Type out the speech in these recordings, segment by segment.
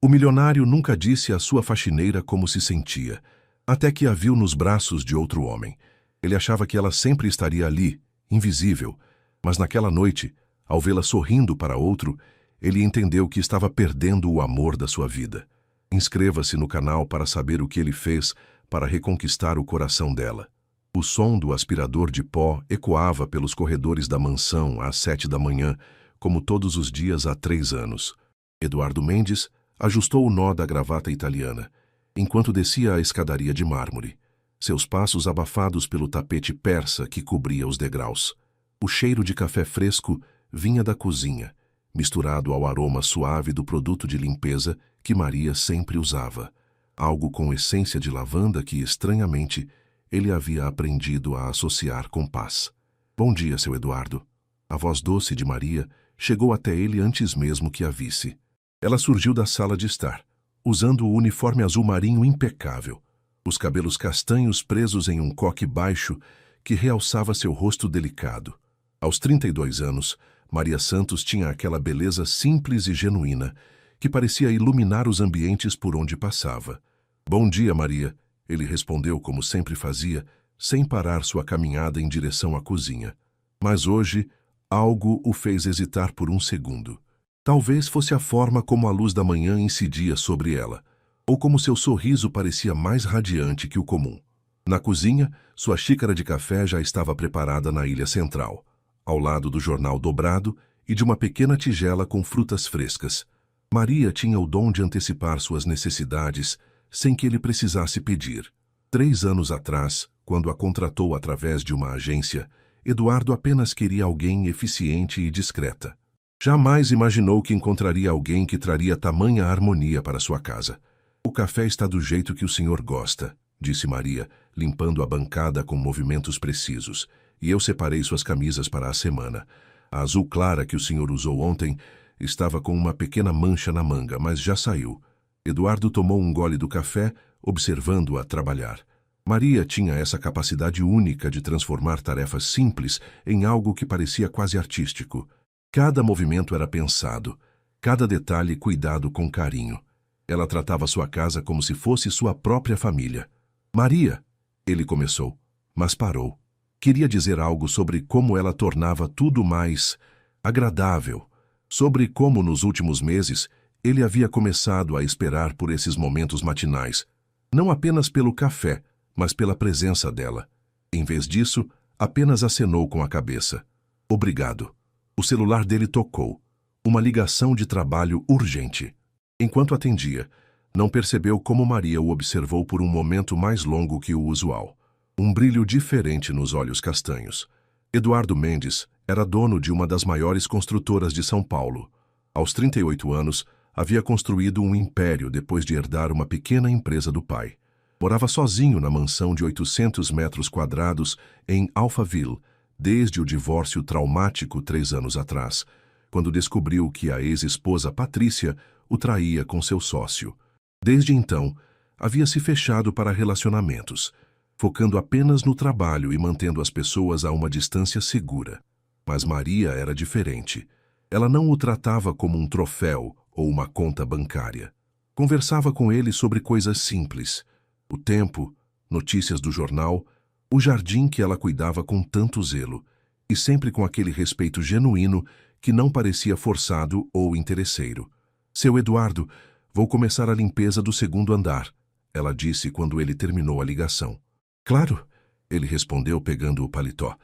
O milionário nunca disse à sua faxineira como se sentia, até que a viu nos braços de outro homem. Ele achava que ela sempre estaria ali, invisível, mas naquela noite, ao vê-la sorrindo para outro, ele entendeu que estava perdendo o amor da sua vida. Inscreva-se no canal para saber o que ele fez para reconquistar o coração dela. O som do aspirador de pó ecoava pelos corredores da mansão às 7 da manhã, como todos os dias há 3 anos. Eduardo Mendes ajustou o nó da gravata italiana, enquanto descia a escadaria de mármore, seus passos abafados pelo tapete persa que cobria os degraus. O cheiro de café fresco vinha da cozinha, misturado ao aroma suave do produto de limpeza que Maria sempre usava, algo com essência de lavanda que, estranhamente, ele havia aprendido a associar com paz. Bom dia, seu Eduardo. A voz doce de Maria chegou até ele antes mesmo que a visse. Ela surgiu da sala de estar, usando o uniforme azul marinho impecável, os cabelos castanhos presos em um coque baixo que realçava seu rosto delicado. Aos 32 anos, Maria Santos tinha aquela beleza simples e genuína que parecia iluminar os ambientes por onde passava. Bom dia, Maria, ele respondeu como sempre fazia, sem parar sua caminhada em direção à cozinha. Mas hoje, algo o fez hesitar por um segundo. Talvez fosse a forma como a luz da manhã incidia sobre ela, ou como seu sorriso parecia mais radiante que o comum. Na cozinha, sua xícara de café já estava preparada na ilha central, ao lado do jornal dobrado e de uma pequena tigela com frutas frescas. Maria tinha o dom de antecipar suas necessidades sem que ele precisasse pedir. 3 anos atrás, quando a contratou através de uma agência, Eduardo apenas queria alguém eficiente e discreta. Jamais imaginou que encontraria alguém que traria tamanha harmonia para sua casa. O café está do jeito que o senhor gosta, disse Maria, limpando a bancada com movimentos precisos, e eu separei suas camisas para a semana. A azul clara que o senhor usou ontem estava com uma pequena mancha na manga, mas já saiu. Eduardo tomou um gole do café, observando-a trabalhar. Maria tinha essa capacidade única de transformar tarefas simples em algo que parecia quase artístico. Cada movimento era pensado, cada detalhe cuidado com carinho. Ela tratava sua casa como se fosse sua própria família. Maria, ele começou, mas parou. Queria dizer algo sobre como ela tornava tudo mais agradável, sobre como nos últimos meses ele havia começado a esperar por esses momentos matinais, não apenas pelo café, mas pela presença dela. Em vez disso, apenas acenou com a cabeça. Obrigado. O celular dele tocou. Uma ligação de trabalho urgente. Enquanto atendia, não percebeu como Maria o observou por um momento mais longo que o usual. Um brilho diferente nos olhos castanhos. Eduardo Mendes era dono de uma das maiores construtoras de São Paulo. Aos 38 anos, havia construído um império depois de herdar uma pequena empresa do pai. Morava sozinho na mansão de 800 metros quadrados em Alphaville, desde o divórcio traumático 3 anos atrás, quando descobriu que a ex-esposa Patrícia o traía com seu sócio. Desde então, havia se fechado para relacionamentos, focando apenas no trabalho e mantendo as pessoas a uma distância segura. Mas Maria era diferente. Ela não o tratava como um troféu ou uma conta bancária. Conversava com ele sobre coisas simples: o tempo, notícias do jornal, o jardim que ela cuidava com tanto zelo, e sempre com aquele respeito genuíno que não parecia forçado ou interesseiro. Seu Eduardo, vou começar a limpeza do 2º andar, ela disse quando ele terminou a ligação. Claro, ele respondeu pegando o paletó.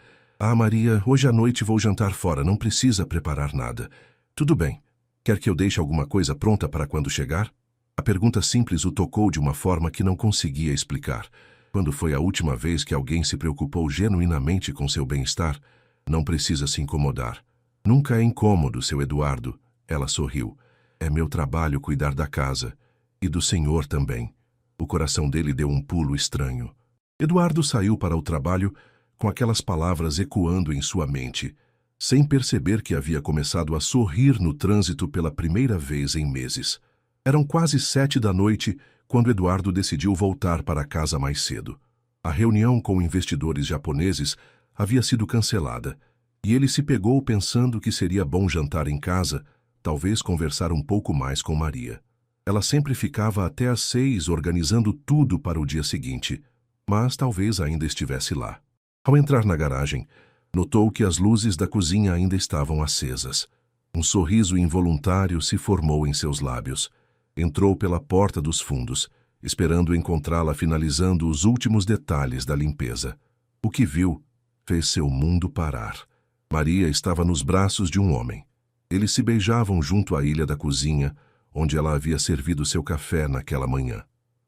Maria, hoje à noite vou jantar fora, não precisa preparar nada. Tudo bem. Quer que eu deixe alguma coisa pronta para quando chegar? A pergunta simples o tocou de uma forma que não conseguia explicar. Quando foi a última vez que alguém se preocupou genuinamente com seu bem-estar? Não precisa se incomodar. Nunca é incômodo, seu Eduardo. Ela sorriu. É meu trabalho cuidar da casa. E do senhor também. O coração dele deu um pulo estranho. Eduardo saiu para o trabalho com aquelas palavras ecoando em sua mente, sem perceber que havia começado a sorrir no trânsito pela primeira vez em meses. Eram quase 7 da noite quando Eduardo decidiu voltar para casa mais cedo. A reunião com investidores japoneses havia sido cancelada, e ele se pegou pensando que seria bom jantar em casa, talvez conversar um pouco mais com Maria. Ela sempre ficava até às 6 organizando tudo para o dia seguinte, mas talvez ainda estivesse lá. Ao entrar na garagem, notou que as luzes da cozinha ainda estavam acesas. Um sorriso involuntário se formou em seus lábios. Entrou pela porta dos fundos, esperando encontrá-la finalizando os últimos detalhes da limpeza. O que viu fez seu mundo parar. Maria estava nos braços de um homem. Eles se beijavam junto à ilha da cozinha, onde ela havia servido seu café naquela manhã.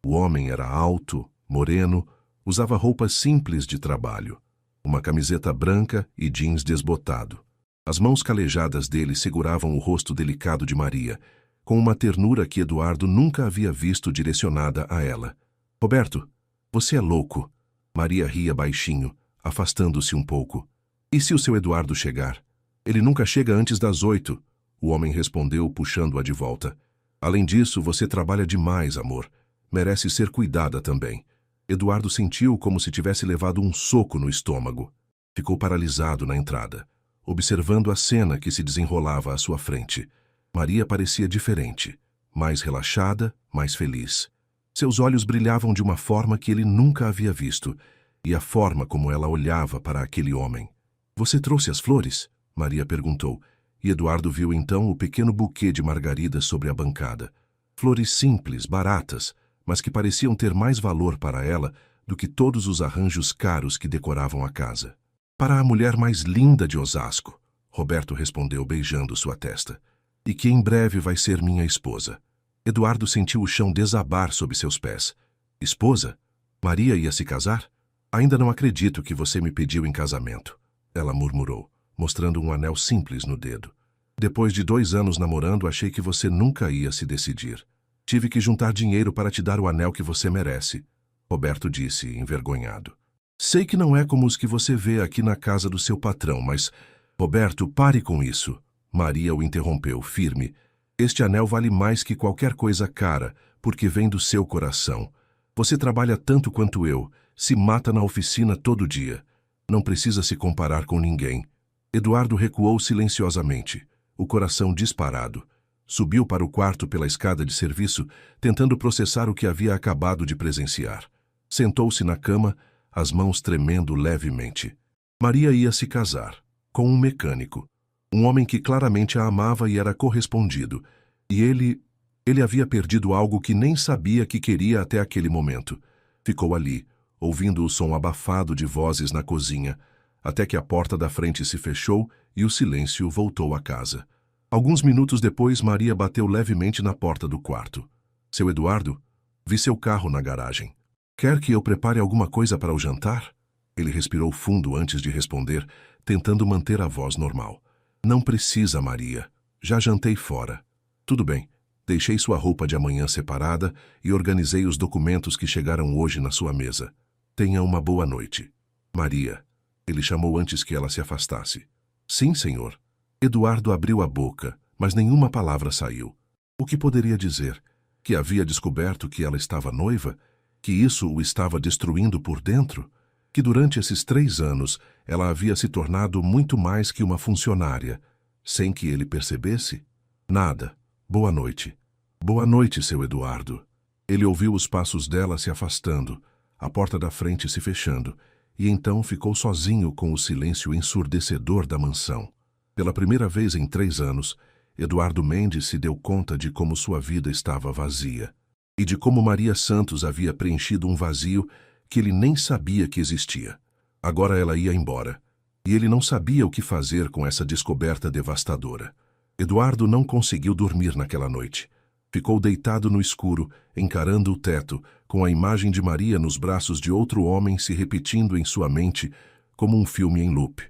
O homem era alto, moreno, usava roupas simples de trabalho, uma camiseta branca e jeans desbotado. As mãos calejadas dele seguravam o rosto delicado de Maria, com uma ternura que Eduardo nunca havia visto direcionada a ela. Roberto, você é louco. Maria ria baixinho, afastando-se um pouco. E se o seu Eduardo chegar? Ele nunca chega antes das 8, o homem respondeu, puxando-a de volta. Além disso, você trabalha demais, amor. Merece ser cuidada também. Eduardo sentiu como se tivesse levado um soco no estômago. Ficou paralisado na entrada, observando a cena que se desenrolava à sua frente. Maria parecia diferente, mais relaxada, mais feliz. Seus olhos brilhavam de uma forma que ele nunca havia visto, e a forma como ela olhava para aquele homem. Você trouxe as flores? Maria perguntou, e Eduardo viu então o pequeno buquê de margaridas sobre a bancada. Flores simples, baratas, mas que pareciam ter mais valor para ela do que todos os arranjos caros que decoravam a casa. Para a mulher mais linda de Osasco, Roberto respondeu beijando sua testa, e que em breve vai ser minha esposa. Eduardo sentiu o chão desabar sob seus pés. Esposa? Maria ia se casar? Ainda não acredito que você me pediu em casamento, ela murmurou, mostrando um anel simples no dedo. Depois de 2 anos namorando, achei que você nunca ia se decidir. Tive que juntar dinheiro para te dar o anel que você merece, Roberto disse, envergonhado. Sei que não é como os que você vê aqui na casa do seu patrão, mas... Roberto, pare com isso. Maria o interrompeu, firme. Este anel vale mais que qualquer coisa cara, porque vem do seu coração. Você trabalha tanto quanto eu, se mata na oficina todo dia. Não precisa se comparar com ninguém. Eduardo recuou silenciosamente, o coração disparado. Subiu para o quarto pela escada de serviço, tentando processar o que havia acabado de presenciar. Sentou-se na cama, as mãos tremendo levemente. Maria ia se casar, com um mecânico. Um homem que claramente a amava e era correspondido. E ele havia perdido algo que nem sabia que queria até aquele momento. Ficou ali, ouvindo o som abafado de vozes na cozinha, até que a porta da frente se fechou e o silêncio voltou à casa. Alguns minutos depois, Maria bateu levemente na porta do quarto. Seu Eduardo? Vi seu carro na garagem. Quer que eu prepare alguma coisa para o jantar? Ele respirou fundo antes de responder, tentando manter a voz normal. Não precisa, Maria. Já jantei fora. Tudo bem. Deixei sua roupa de amanhã separada e organizei os documentos que chegaram hoje na sua mesa. Tenha uma boa noite. Maria. Ele chamou antes que ela se afastasse. Sim, senhor. Eduardo abriu a boca, mas nenhuma palavra saiu. O que poderia dizer? Que havia descoberto que ela estava noiva? Que isso o estava destruindo por dentro? Que durante esses 3 anos ela havia se tornado muito mais que uma funcionária, sem que ele percebesse? Nada. Boa noite. Boa noite, seu Eduardo. Ele ouviu os passos dela se afastando, a porta da frente se fechando, e então ficou sozinho com o silêncio ensurdecedor da mansão. Pela primeira vez em 3 anos, Eduardo Mendes se deu conta de como sua vida estava vazia, e de como Maria Santos havia preenchido um vazio que ele nem sabia que existia. Agora ela ia embora, e ele não sabia o que fazer com essa descoberta devastadora. Eduardo não conseguiu dormir naquela noite. Ficou deitado no escuro, encarando o teto, com a imagem de Maria nos braços de outro homem se repetindo em sua mente como um filme em loop.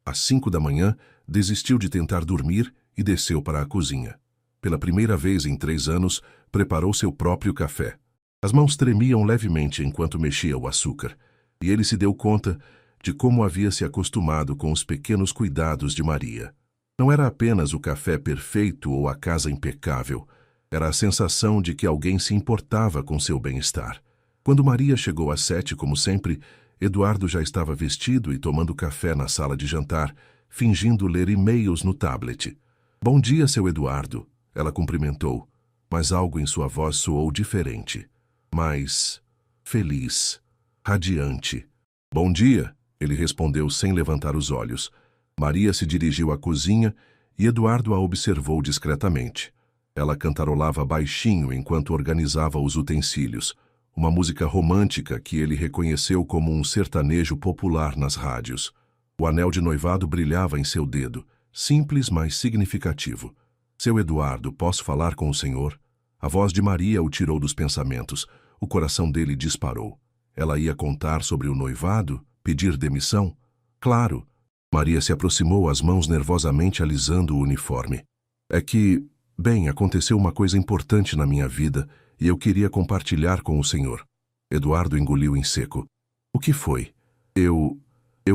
Às 5 da manhã, desistiu de tentar dormir e desceu para a cozinha. Pela primeira vez em 3 anos, preparou seu próprio café. As mãos tremiam levemente enquanto mexia o açúcar, e ele se deu conta de como havia se acostumado com os pequenos cuidados de Maria. Não era apenas o café perfeito ou a casa impecável, era a sensação de que alguém se importava com seu bem-estar. Quando Maria chegou às 7, como sempre, Eduardo já estava vestido e tomando café na sala de jantar, fingindo ler e-mails no tablet. Bom dia, seu Eduardo, ela cumprimentou. mas algo em sua voz soou diferente. Mais feliz, radiante. Bom dia, ele respondeu sem levantar os olhos. Maria se dirigiu à cozinha e Eduardo a observou discretamente. Ela cantarolava baixinho enquanto organizava os utensílios, uma música romântica que ele reconheceu como um sertanejo popular nas rádios. O anel de noivado brilhava em seu dedo, simples, mas significativo. Seu Eduardo, posso falar com o senhor? A voz de Maria o tirou dos pensamentos. O coração dele disparou. Ela ia contar sobre o noivado? Pedir demissão? Claro. Maria se aproximou, as mãos nervosamente alisando o uniforme. É que, bem, aconteceu uma coisa importante na minha vida e eu queria compartilhar com o senhor. Eduardo engoliu em seco. O que foi? Eu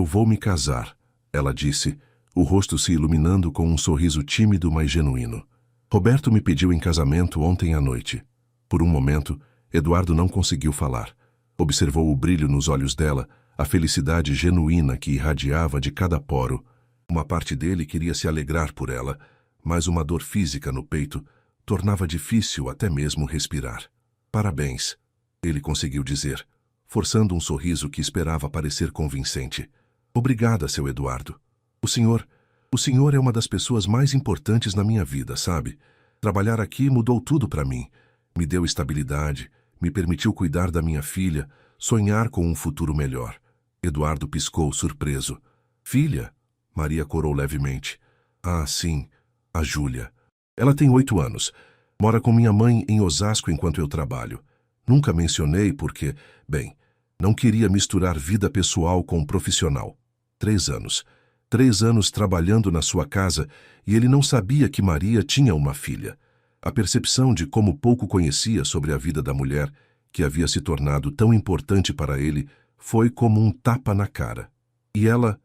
vou me casar, ela disse, o rosto se iluminando com um sorriso tímido, mas genuíno. Roberto me pediu em casamento ontem à noite. Por um momento, Eduardo não conseguiu falar. Observou o brilho nos olhos dela, a felicidade genuína que irradiava de cada poro. Uma parte dele queria se alegrar por ela, mas uma dor física no peito tornava difícil até mesmo respirar. Parabéns, ele conseguiu dizer, forçando um sorriso que esperava parecer convincente. Obrigada, seu Eduardo. O senhor é uma das pessoas mais importantes na minha vida, sabe? Trabalhar aqui mudou tudo para mim. Me deu estabilidade, me permitiu cuidar da minha filha, sonhar com um futuro melhor. Eduardo piscou, surpreso. Filha? Maria corou levemente. Ah, sim, a Júlia. Ela tem 8 anos. Mora com minha mãe em Osasco enquanto eu trabalho. Nunca mencionei porque, bem, não queria misturar vida pessoal com profissional. 3 anos. 3 anos trabalhando na sua casa e ele não sabia que Maria tinha uma filha. A percepção de como pouco conhecia sobre a vida da mulher, que havia se tornado tão importante para ele, foi como um tapa na cara. E ela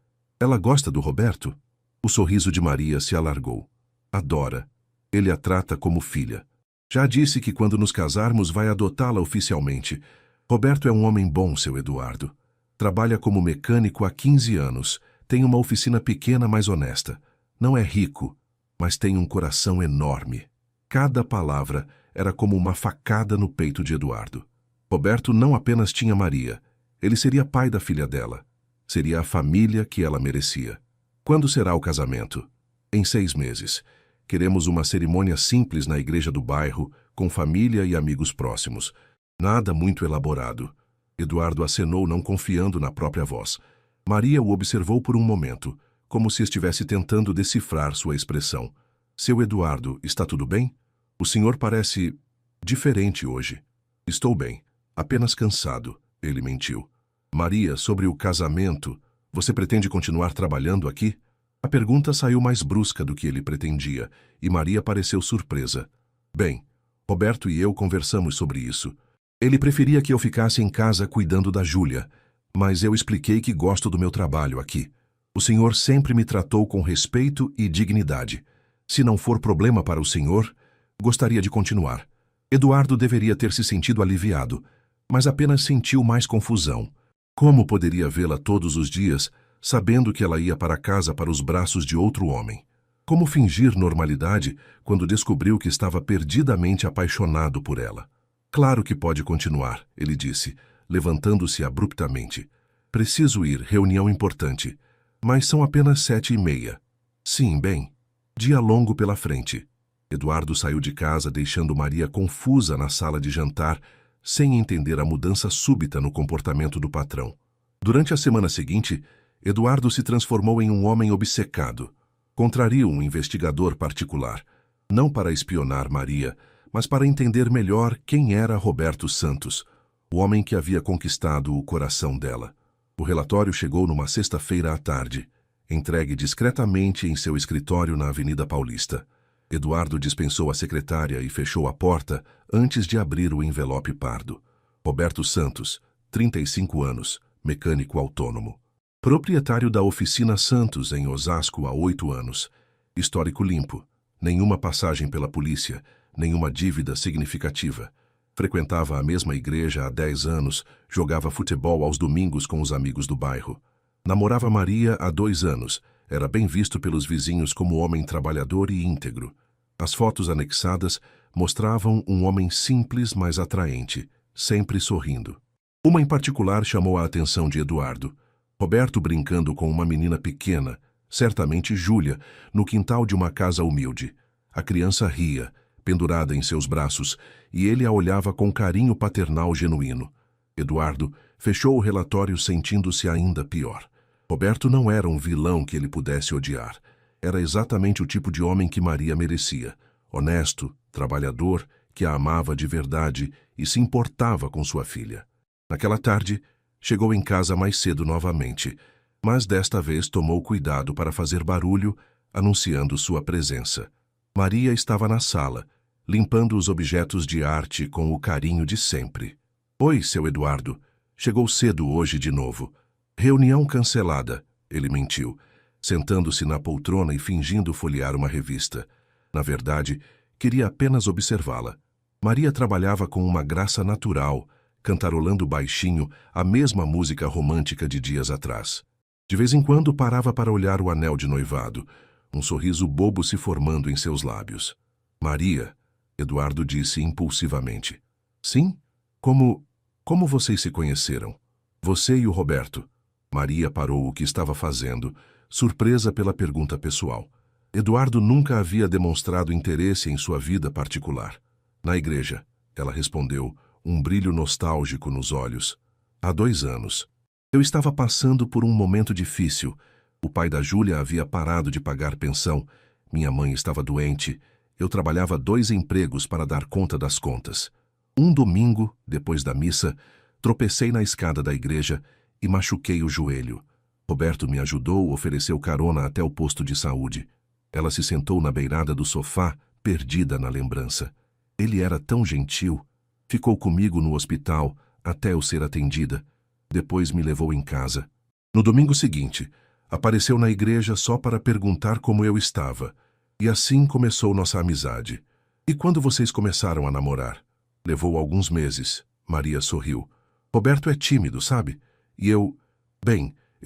gosta do Roberto? O sorriso de Maria se alargou. Adora. Ele a trata como filha. Já disse que quando nos casarmos vai adotá-la oficialmente. Roberto é um homem bom, seu Eduardo. Trabalha como mecânico há 15 anos. Tem uma oficina pequena, mas honesta. Não é rico, mas tem um coração enorme. Cada palavra era como uma facada no peito de Eduardo. Roberto não apenas tinha Maria. Ele seria pai da filha dela. Seria a família que ela merecia. Quando será o casamento? Em 6 meses. Queremos uma cerimônia simples na igreja do bairro, com família e amigos próximos. Nada muito elaborado. Eduardo acenou, não confiando na própria voz. Maria o observou por um momento, como se estivesse tentando decifrar sua expressão. Seu Eduardo, está tudo bem? O senhor parece diferente hoje. Estou bem, apenas cansado, ele mentiu. Maria, sobre o casamento, você pretende continuar trabalhando aqui? A pergunta saiu mais brusca do que ele pretendia, e Maria pareceu surpresa. Bem, Roberto e eu conversamos sobre isso. Ele preferia que eu ficasse em casa cuidando da Júlia, mas eu expliquei que gosto do meu trabalho aqui. O senhor sempre me tratou com respeito e dignidade. Se não for problema para o senhor, gostaria de continuar. Eduardo deveria ter se sentido aliviado, mas apenas sentiu mais confusão. Como poderia vê-la todos os dias, sabendo que ela ia para casa para os braços de outro homem? Como fingir normalidade quando descobriu que estava perdidamente apaixonado por ela? Claro que pode continuar, ele disse, levantando-se abruptamente. Preciso ir, reunião importante. Mas são apenas 7h30. Sim, bem. Dia longo pela frente. Eduardo saiu de casa, deixando Maria confusa na sala de jantar, sem entender a mudança súbita no comportamento do patrão. Durante a semana seguinte, Eduardo se transformou em um homem obcecado. Contrariou um investigador particular, não para espionar Maria, mas para entender melhor quem era Roberto Santos, o homem que havia conquistado o coração dela. O relatório chegou numa sexta-feira à tarde, entregue discretamente em seu escritório na Avenida Paulista. Eduardo dispensou a secretária e fechou a porta antes de abrir o envelope pardo. Roberto Santos, 35 anos, mecânico autônomo. Proprietário da oficina Santos, em Osasco, há 8 anos. Histórico limpo. Nenhuma passagem pela polícia, nenhuma dívida significativa. Frequentava a mesma igreja há 10 anos, jogava futebol aos domingos com os amigos do bairro. Namorava Maria há 2 anos, era bem visto pelos vizinhos como homem trabalhador e íntegro. As fotos anexadas mostravam um homem simples, mas atraente, sempre sorrindo. Uma em particular chamou a atenção de Eduardo. Roberto brincando com uma menina pequena, certamente Júlia, no quintal de uma casa humilde. A criança ria, pendurada em seus braços, e ele a olhava com carinho paternal genuíno. Eduardo fechou o relatório sentindo-se ainda pior. Roberto não era um vilão que ele pudesse odiar. Era exatamente o tipo de homem que Maria merecia. Honesto, trabalhador, que a amava de verdade e se importava com sua filha. Naquela tarde, chegou em casa mais cedo novamente, mas desta vez tomou cuidado para fazer barulho, anunciando sua presença. Maria estava na sala, limpando os objetos de arte com o carinho de sempre. Oi, seu Eduardo. Chegou cedo hoje de novo. Reunião cancelada, ele mentiu, sentando-se na poltrona e fingindo folhear uma revista. Na verdade, queria apenas observá-la. Maria trabalhava com uma graça natural, cantarolando baixinho a mesma música romântica de dias atrás. De vez em quando parava para olhar o anel de noivado, um sorriso bobo se formando em seus lábios. Maria, Eduardo disse impulsivamente. Sim? Como vocês se conheceram? Você e o Roberto. Maria parou o que estava fazendo, surpresa pela pergunta pessoal. Eduardo nunca havia demonstrado interesse em sua vida particular. Na igreja, ela respondeu, um brilho nostálgico nos olhos. Há 2 anos. Eu estava passando por um momento difícil. O pai da Júlia havia parado de pagar pensão. Minha mãe estava doente. Eu trabalhava 2 empregos para dar conta das contas. Um domingo, depois da missa, tropecei na escada da igreja e machuquei o joelho. Roberto me ajudou, ofereceu carona até o posto de saúde. Ela se sentou na beirada do sofá, perdida na lembrança. Ele era tão gentil. Ficou comigo no hospital até eu ser atendida. Depois me levou em casa. No domingo seguinte, apareceu na igreja só para perguntar como eu estava. E assim começou nossa amizade. E quando vocês começaram a namorar? Levou alguns meses. Maria sorriu. Roberto é tímido, sabe? E eu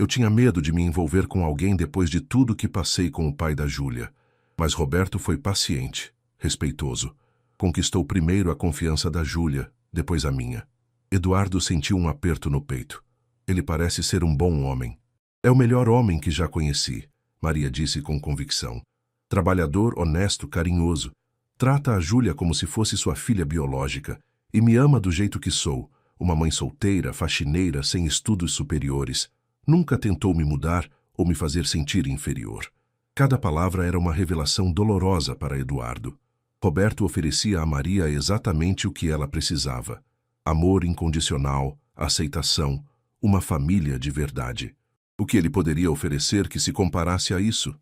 tinha medo de me envolver com alguém depois de tudo que passei com o pai da Júlia. Mas Roberto foi paciente, respeitoso. Conquistou primeiro a confiança da Júlia, depois a minha. Eduardo sentiu um aperto no peito. Ele parece ser um bom homem. É o melhor homem que já conheci, Maria disse com convicção. Trabalhador, honesto, carinhoso. Trata a Júlia como se fosse sua filha biológica e me ama do jeito que sou, uma mãe solteira, faxineira, sem estudos superiores. Nunca tentou me mudar ou me fazer sentir inferior. Cada palavra era uma revelação dolorosa para Eduardo. Roberto oferecia a Maria exatamente o que ela precisava. Amor incondicional, aceitação, uma família de verdade. O que ele poderia oferecer que se comparasse a isso?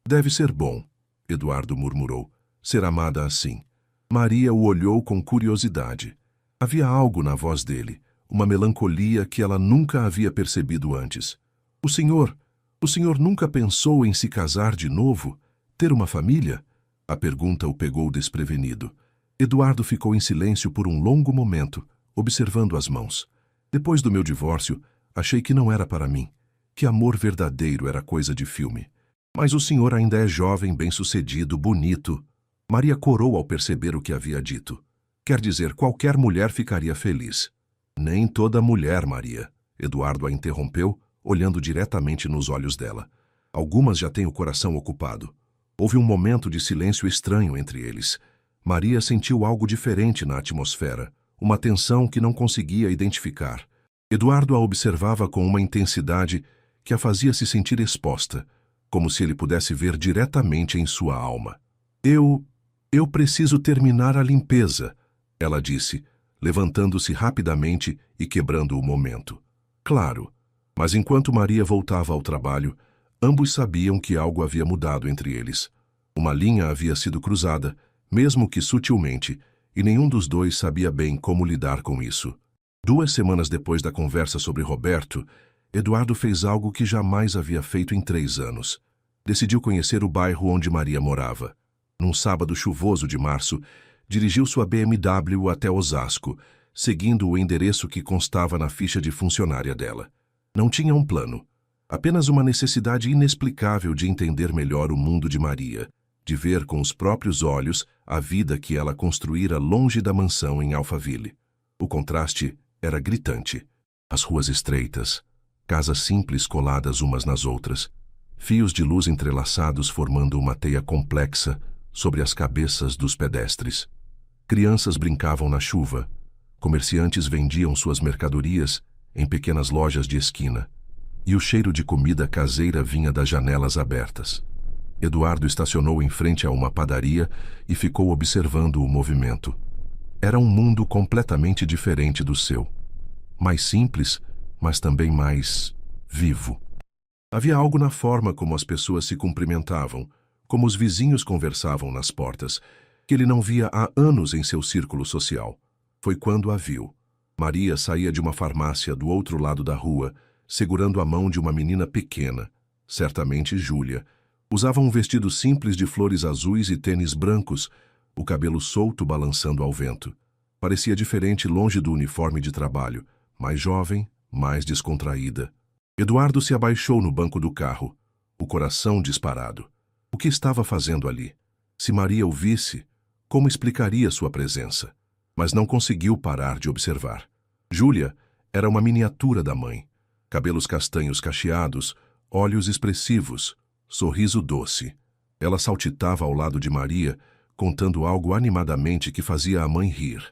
Deve ser bom, Eduardo murmurou, ser amada assim. Maria o olhou com curiosidade. Havia algo na voz dele, uma melancolia que ela nunca havia percebido antes. O senhor nunca pensou em se casar de novo? Ter uma família? A pergunta o pegou desprevenido. Eduardo ficou em silêncio por um longo momento, observando as mãos. Depois do meu divórcio, achei que não era para mim, que amor verdadeiro era coisa de filme. Mas o senhor ainda é jovem, bem-sucedido, bonito. Maria corou ao perceber o que havia dito. Quer dizer, qualquer mulher ficaria feliz. Nem toda mulher, Maria. Eduardo a interrompeu, olhando diretamente nos olhos dela. Algumas já têm o coração ocupado. Houve um momento de silêncio estranho entre eles. Maria sentiu algo diferente na atmosfera, uma tensão que não conseguia identificar. Eduardo a observava com uma intensidade que a fazia se sentir exposta, como se ele pudesse ver diretamente em sua alma. Eu preciso terminar a limpeza, ela disse, levantando-se rapidamente e quebrando o momento. Claro, mas enquanto Maria voltava ao trabalho, ambos sabiam que algo havia mudado entre eles. Uma linha havia sido cruzada, mesmo que sutilmente, e nenhum dos dois sabia bem como lidar com isso. 2 semanas depois da conversa sobre Roberto, Eduardo fez algo que jamais havia feito em 3 anos. Decidiu conhecer o bairro onde Maria morava. Num sábado chuvoso de março, dirigiu sua BMW até Osasco, seguindo o endereço que constava na ficha de funcionária dela. Não tinha um plano, apenas uma necessidade inexplicável de entender melhor o mundo de Maria. de ver com os próprios olhos a vida que ela construíra longe da mansão em Alphaville. O contraste era gritante. As ruas estreitas, casas simples coladas umas nas outras, fios de luz entrelaçados formando uma teia complexa sobre as cabeças dos pedestres. Crianças brincavam na chuva, comerciantes vendiam suas mercadorias em pequenas lojas de esquina, e o cheiro de comida caseira vinha das janelas abertas. Eduardo estacionou em frente a uma padaria e ficou observando o movimento. Era um mundo completamente diferente do seu. Mais simples, mas também mais vivo. Havia algo na forma como as pessoas se cumprimentavam, como os vizinhos conversavam nas portas, que ele não via há anos em seu círculo social. Foi quando a viu. Maria saía de uma farmácia do outro lado da rua, segurando a mão de uma menina pequena, certamente Júlia. Usava um vestido simples de flores azuis e tênis brancos, o cabelo solto balançando ao vento. Parecia diferente longe do uniforme de trabalho, mais jovem, mais descontraída. Eduardo se abaixou no banco do carro, o coração disparado. O que estava fazendo ali? Se Maria o visse, como explicaria sua presença? Mas não conseguiu parar de observar. Júlia era uma miniatura da mãe. Cabelos castanhos cacheados, olhos expressivos, sorriso doce. Ela saltitava ao lado de Maria, contando algo animadamente que fazia a mãe rir.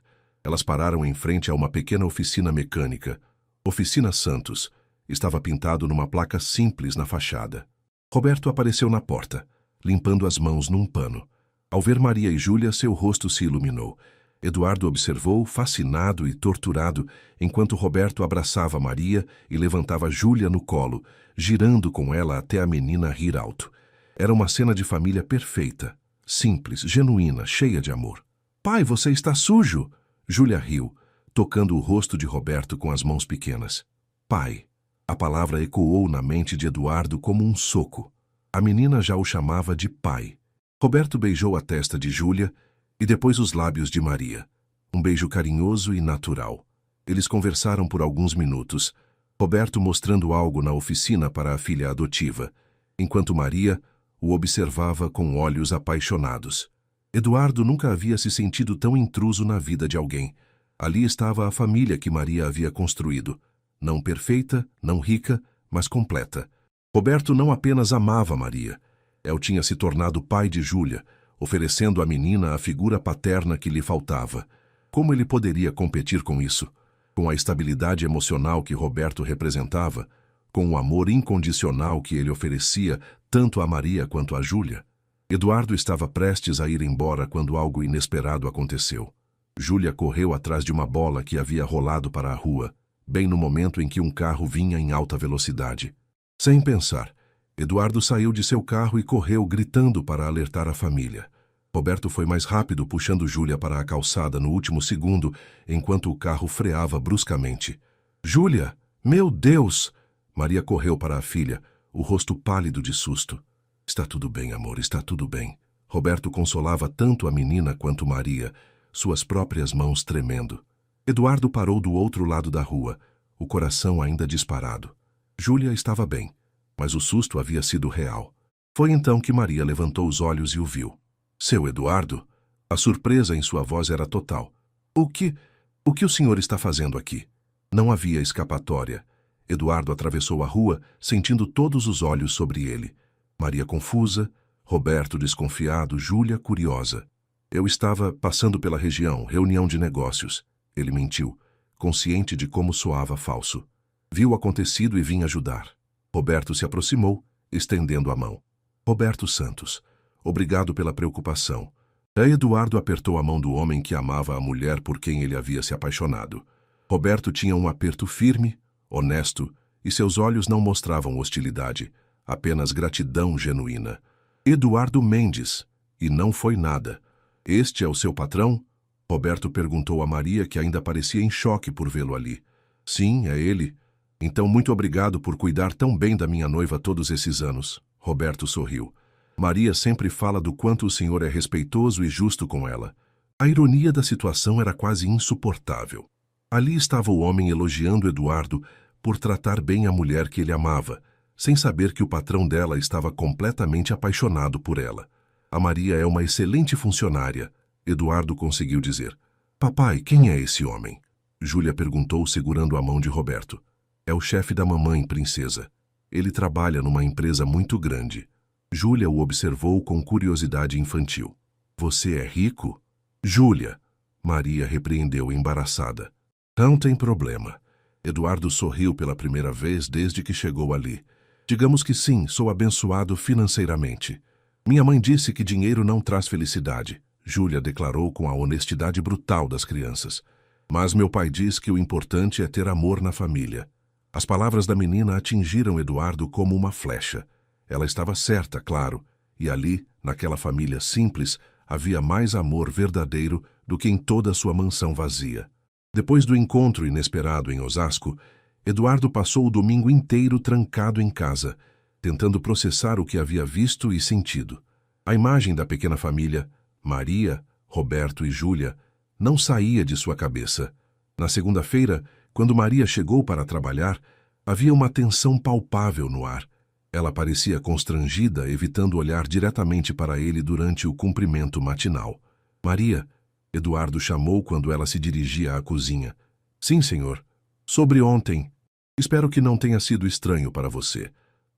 Elas pararam em frente a uma pequena oficina mecânica. Oficina Santos. Estava pintado numa placa simples na fachada. Roberto apareceu na porta, limpando as mãos num pano. Ao ver Maria e Júlia, seu rosto se iluminou. Eduardo observou, fascinado e torturado, enquanto Roberto abraçava Maria e levantava Júlia no colo, girando com ela até a menina rir alto. Era uma cena de família perfeita, simples, genuína, cheia de amor. "Pai, você está sujo!" Júlia riu, tocando o rosto de Roberto com as mãos pequenas. "Pai." A palavra ecoou na mente de Eduardo como um soco. A menina já o chamava de pai. Roberto beijou a testa de Júlia e depois os lábios de Maria. Um beijo carinhoso e natural. Eles conversaram por alguns minutos, Roberto mostrando algo na oficina para a filha adotiva, enquanto Maria o observava com olhos apaixonados. Eduardo nunca havia se sentido tão intruso na vida de alguém. Ali estava a família que Maria havia construído. Não perfeita, não rica, mas completa. Roberto não apenas amava Maria. El tinha se tornado pai de Júlia, oferecendo à menina a figura paterna que lhe faltava. Como ele poderia competir com isso? Com a estabilidade emocional que Roberto representava, com o amor incondicional que ele oferecia tanto a Maria quanto a Júlia? Eduardo estava prestes a ir embora quando algo inesperado aconteceu. Júlia correu atrás de uma bola que havia rolado para a rua, bem no momento em que um carro vinha em alta velocidade. Sem pensar, Eduardo saiu de seu carro e correu gritando para alertar a família. Roberto foi mais rápido, puxando Júlia para a calçada no último segundo, enquanto o carro freava bruscamente. "Júlia! Meu Deus!" Maria correu para a filha, o rosto pálido de susto. "Está tudo bem, amor, está tudo bem." Roberto consolava tanto a menina quanto Maria, suas próprias mãos tremendo. Eduardo parou do outro lado da rua, o coração ainda disparado. Júlia estava bem, mas o susto havia sido real. Foi então que Maria levantou os olhos e o viu. "Seu Eduardo?" A surpresa em sua voz era total. O que o senhor está fazendo aqui?" Não havia escapatória. Eduardo atravessou a rua, sentindo todos os olhos sobre ele. Maria confusa, Roberto desconfiado, Júlia curiosa. "Eu estava passando pela região, reunião de negócios." Ele mentiu, consciente de como soava falso. Viu o acontecido e vinha ajudar. Roberto se aproximou, estendendo a mão. "Roberto Santos, obrigado pela preocupação." Eduardo apertou a mão do homem que amava a mulher por quem ele havia se apaixonado. Roberto tinha um aperto firme, honesto, e seus olhos não mostravam hostilidade, apenas gratidão genuína. "Eduardo Mendes, e não foi nada. Este é o seu patrão?" Roberto perguntou a Maria, que ainda parecia em choque por vê-lo ali. "Sim, é ele." "Então muito obrigado por cuidar tão bem da minha noiva todos esses anos." Roberto sorriu. "Maria sempre fala do quanto o senhor é respeitoso e justo com ela." A ironia da situação era quase insuportável. Ali estava o homem elogiando Eduardo por tratar bem a mulher que ele amava, sem saber que o patrão dela estava completamente apaixonado por ela. A Maria é uma excelente funcionária, Eduardo conseguiu dizer. Papai, quem é esse homem? Júlia perguntou segurando a mão de Roberto. É o chefe da mamãe, princesa. Ele trabalha numa empresa muito grande. Júlia o observou com curiosidade infantil. Você é rico? Júlia, Maria repreendeu embaraçada. Não tem problema. Eduardo sorriu pela primeira vez desde que chegou ali. Digamos que sim, sou abençoado financeiramente. Minha mãe disse que dinheiro não traz felicidade, Júlia declarou com a honestidade brutal das crianças. Mas meu pai diz que o importante é ter amor na família. As palavras da menina atingiram Eduardo como uma flecha. Ela estava certa, claro, e ali, naquela família simples, havia mais amor verdadeiro do que em toda a sua mansão vazia. Depois do encontro inesperado em Osasco, Eduardo passou o domingo inteiro trancado em casa, tentando processar o que havia visto e sentido. A imagem da pequena família, Maria, Roberto e Júlia, não saía de sua cabeça. Na segunda-feira, quando Maria chegou para trabalhar, havia uma tensão palpável no ar. Ela parecia constrangida, evitando olhar diretamente para ele durante o cumprimento matinal. Maria, Eduardo chamou quando ela se dirigia à cozinha. Sim, senhor. Sobre ontem. Espero que não tenha sido estranho para você.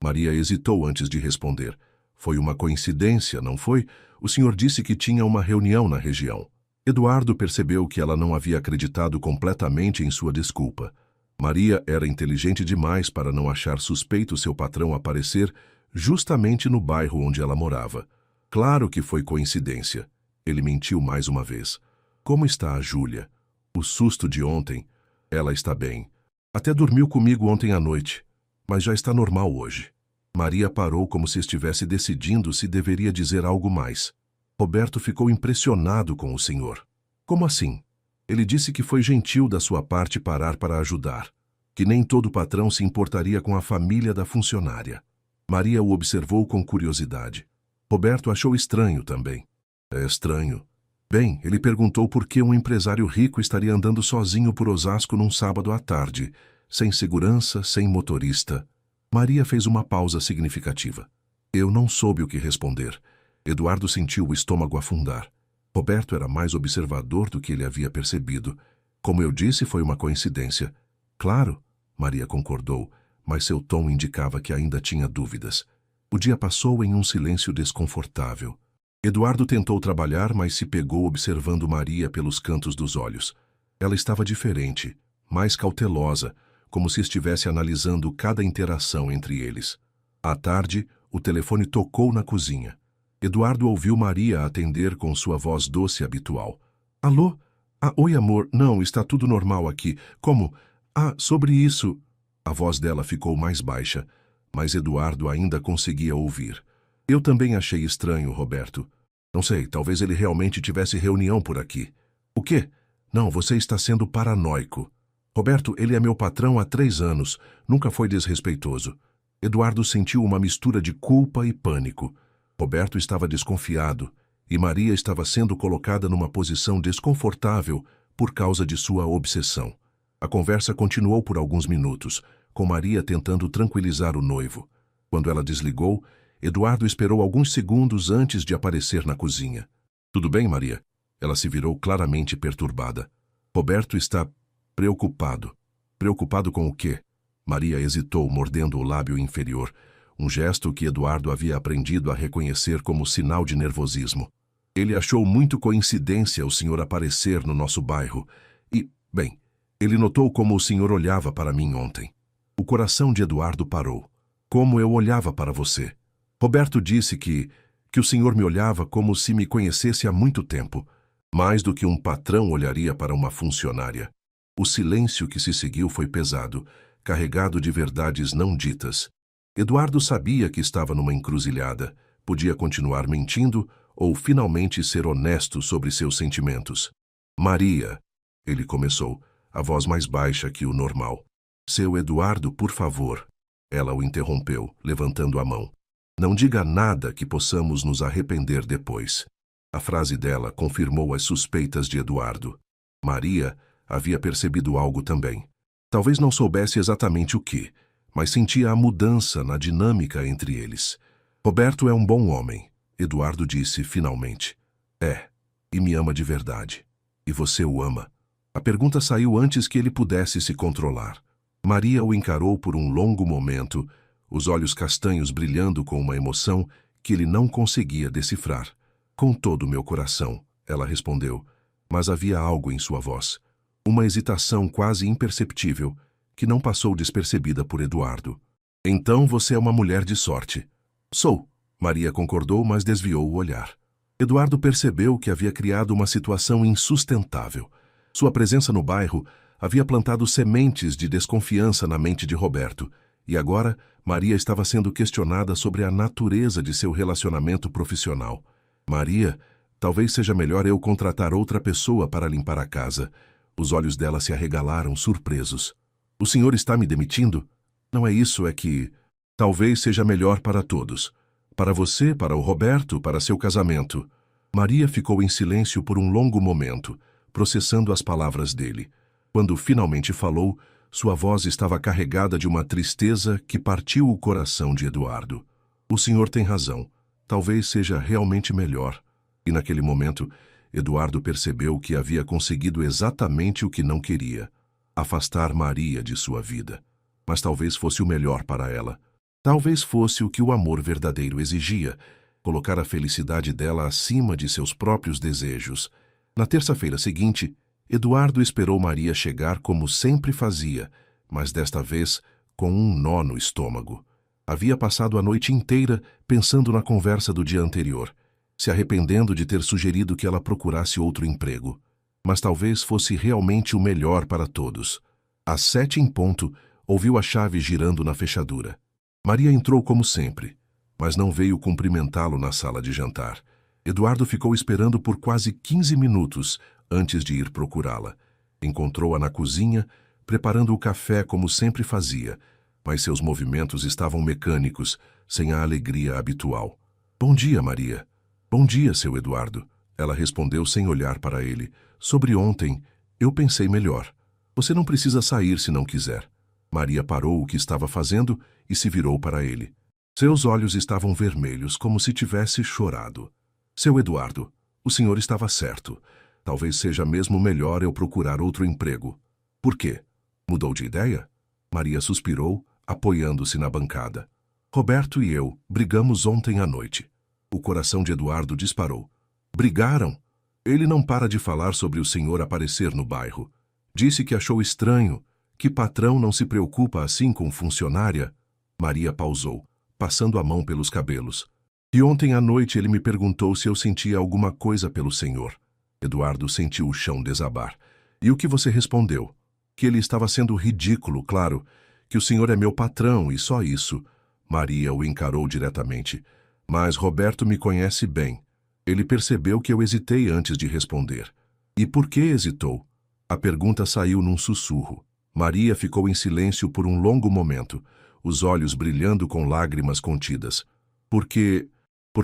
Maria hesitou antes de responder. Foi uma coincidência, não foi? O senhor disse que tinha uma reunião na região. Eduardo percebeu que ela não havia acreditado completamente em sua desculpa. Maria era inteligente demais para não achar suspeito seu patrão aparecer justamente no bairro onde ela morava. Claro que foi coincidência. Ele mentiu mais uma vez. Como está a Júlia? O susto de ontem. Ela está bem. Até dormiu comigo ontem à noite, mas já está normal hoje. Maria parou como se estivesse decidindo se deveria dizer algo mais. Roberto ficou impressionado com o senhor. Como assim? Ele disse que foi gentil da sua parte parar para ajudar, que nem todo patrão se importaria com a família da funcionária. Maria o observou com curiosidade. Roberto achou estranho também. É estranho. Bem, ele perguntou por que um empresário rico estaria andando sozinho por Osasco num sábado à tarde, sem segurança, sem motorista. Maria fez uma pausa significativa. Eu não soube o que responder. Eduardo sentiu o estômago afundar. Roberto era mais observador do que ele havia percebido. Como eu disse, foi uma coincidência. Claro, Maria concordou, mas seu tom indicava que ainda tinha dúvidas. O dia passou em um silêncio desconfortável. Eduardo tentou trabalhar, mas se pegou observando Maria pelos cantos dos olhos. Ela estava diferente, mais cautelosa, como se estivesse analisando cada interação entre eles. À tarde, o telefone tocou na cozinha. Eduardo ouviu Maria atender com sua voz doce habitual. Alô? Ah, oi, amor. Não, está tudo normal aqui. Como? Ah, sobre isso. A voz dela ficou mais baixa, mas Eduardo ainda conseguia ouvir. Eu também achei estranho, Roberto. Não sei, talvez ele realmente tivesse reunião por aqui. O quê? Não, você está sendo paranoico. Roberto, ele é meu patrão há 3 anos. Nunca foi desrespeitoso. Eduardo sentiu uma mistura de culpa e pânico. Roberto estava desconfiado, e Maria estava sendo colocada numa posição desconfortável por causa de sua obsessão. A conversa continuou por alguns minutos, com Maria tentando tranquilizar o noivo. Quando ela desligou, Eduardo esperou alguns segundos antes de aparecer na cozinha. Tudo bem, Maria? Ela se virou claramente perturbada. Roberto está preocupado. Preocupado com o quê? Maria hesitou, mordendo o lábio inferior, um gesto que Eduardo havia aprendido a reconhecer como sinal de nervosismo. Ele achou muito coincidência o senhor aparecer no nosso bairro e, bem, ele notou como o senhor olhava para mim ontem. O coração de Eduardo parou. Como eu olhava para você. Roberto disse que o senhor me olhava como se me conhecesse há muito tempo, mais do que um patrão olharia para uma funcionária. O silêncio que se seguiu foi pesado, carregado de verdades não ditas. Eduardo sabia que estava numa encruzilhada, podia continuar mentindo ou finalmente ser honesto sobre seus sentimentos. Maria, ele começou, a voz mais baixa que o normal. Seu Eduardo, por favor. Ela o interrompeu, levantando a mão. Não diga nada que possamos nos arrepender depois. A frase dela confirmou as suspeitas de Eduardo. Maria havia percebido algo também. Talvez não soubesse exatamente o que, mas sentia a mudança na dinâmica entre eles. Roberto é um bom homem. Eduardo disse finalmente. É, e me ama de verdade. E você o ama? A pergunta saiu antes que ele pudesse se controlar. Maria o encarou por um longo momento, os olhos castanhos brilhando com uma emoção que ele não conseguia decifrar. Com todo o meu coração, ela respondeu, mas havia algo em sua voz. Uma hesitação quase imperceptível, que não passou despercebida por Eduardo. Então você é uma mulher de sorte. Sou, Maria concordou, mas desviou o olhar. Eduardo percebeu que havia criado uma situação insustentável. Sua presença no bairro havia plantado sementes de desconfiança na mente de Roberto, e agora Maria estava sendo questionada sobre a natureza de seu relacionamento profissional. Maria, talvez seja melhor eu contratar outra pessoa para limpar a casa. Os olhos dela se arregalaram, surpresos. O senhor está me demitindo? Não é isso, é que... Talvez seja melhor para todos. Para você, para o Roberto, para seu casamento. Maria ficou em silêncio por um longo momento, processando as palavras dele. Quando finalmente falou, sua voz estava carregada de uma tristeza que partiu o coração de Eduardo. O senhor tem razão. Talvez seja realmente melhor. E naquele momento, Eduardo percebeu que havia conseguido exatamente o que não queria: afastar Maria de sua vida. Mas talvez fosse o melhor para ela. Talvez fosse o que o amor verdadeiro exigia: colocar a felicidade dela acima de seus próprios desejos. Na terça-feira seguinte, Eduardo esperou Maria chegar como sempre fazia, mas desta vez com um nó no estômago. Havia passado a noite inteira pensando na conversa do dia anterior, se arrependendo de ter sugerido que ela procurasse outro emprego. Mas talvez fosse realmente o melhor para todos. Às 7 em ponto, ouviu a chave girando na fechadura. Maria entrou como sempre, mas não veio cumprimentá-lo na sala de jantar. Eduardo ficou esperando por quase 15 minutos antes de ir procurá-la. Encontrou-a na cozinha, preparando o café como sempre fazia, mas seus movimentos estavam mecânicos, sem a alegria habitual. Bom dia, Maria. Bom dia, seu Eduardo. Ela respondeu sem olhar para ele. Sobre ontem, eu pensei melhor. Você não precisa sair se não quiser. Maria parou o que estava fazendo e se virou para ele. Seus olhos estavam vermelhos, como se tivesse chorado. Seu Eduardo, o senhor estava certo. Talvez seja mesmo melhor eu procurar outro emprego. Por quê? Mudou de ideia? Maria suspirou, apoiando-se na bancada. Roberto e eu brigamos ontem à noite. O coração de Eduardo disparou. Brigaram? Ele não para de falar sobre o senhor aparecer no bairro. Disse que achou estranho, que patrão não se preocupa assim com funcionária. Maria pausou, passando a mão pelos cabelos. E ontem à noite ele me perguntou se eu sentia alguma coisa pelo senhor. Eduardo sentiu o chão desabar. E o que você respondeu? Que ele estava sendo ridículo, claro, que o senhor é meu patrão e só isso. Maria o encarou diretamente. Mas Roberto me conhece bem. Ele percebeu que eu hesitei antes de responder. E por que hesitou? A pergunta saiu num sussurro. Maria ficou em silêncio por um longo momento, os olhos brilhando com lágrimas contidas. Porque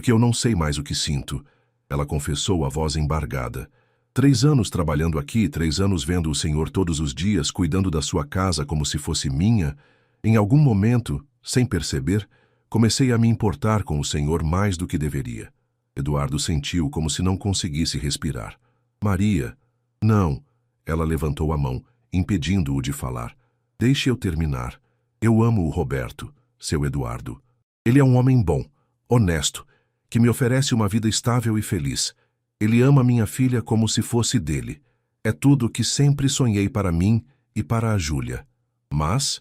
eu não sei mais o que sinto, ela confessou, a voz embargada. 3 anos trabalhando aqui, 3 anos vendo o senhor todos os dias, cuidando da sua casa como se fosse minha. Em algum momento, sem perceber, comecei a me importar com o senhor mais do que deveria. Eduardo sentiu como se não conseguisse respirar. Maria, não. Ela levantou a mão, impedindo-o de falar. Deixe eu terminar. Eu amo o Roberto, seu Eduardo. Ele é um homem bom, honesto, que me oferece uma vida estável e feliz. Ele ama minha filha como se fosse dele. É tudo o que sempre sonhei para mim e para a Júlia. Mas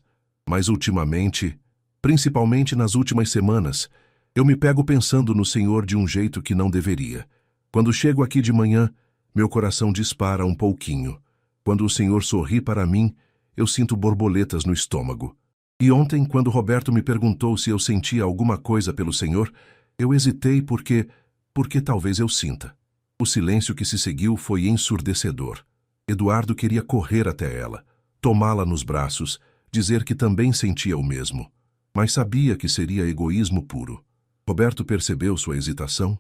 ultimamente, principalmente nas últimas semanas, eu me pego pensando no senhor de um jeito que não deveria. Quando chego aqui de manhã, meu coração dispara um pouquinho. Quando o senhor sorri para mim, eu sinto borboletas no estômago. E ontem, quando Roberto me perguntou se eu sentia alguma coisa pelo senhor, eu hesitei porque talvez eu sinta. O silêncio que se seguiu foi ensurdecedor. Eduardo queria correr até ela, tomá-la nos braços, dizer que também sentia o mesmo. Mas sabia que seria egoísmo puro. Roberto percebeu sua hesitação.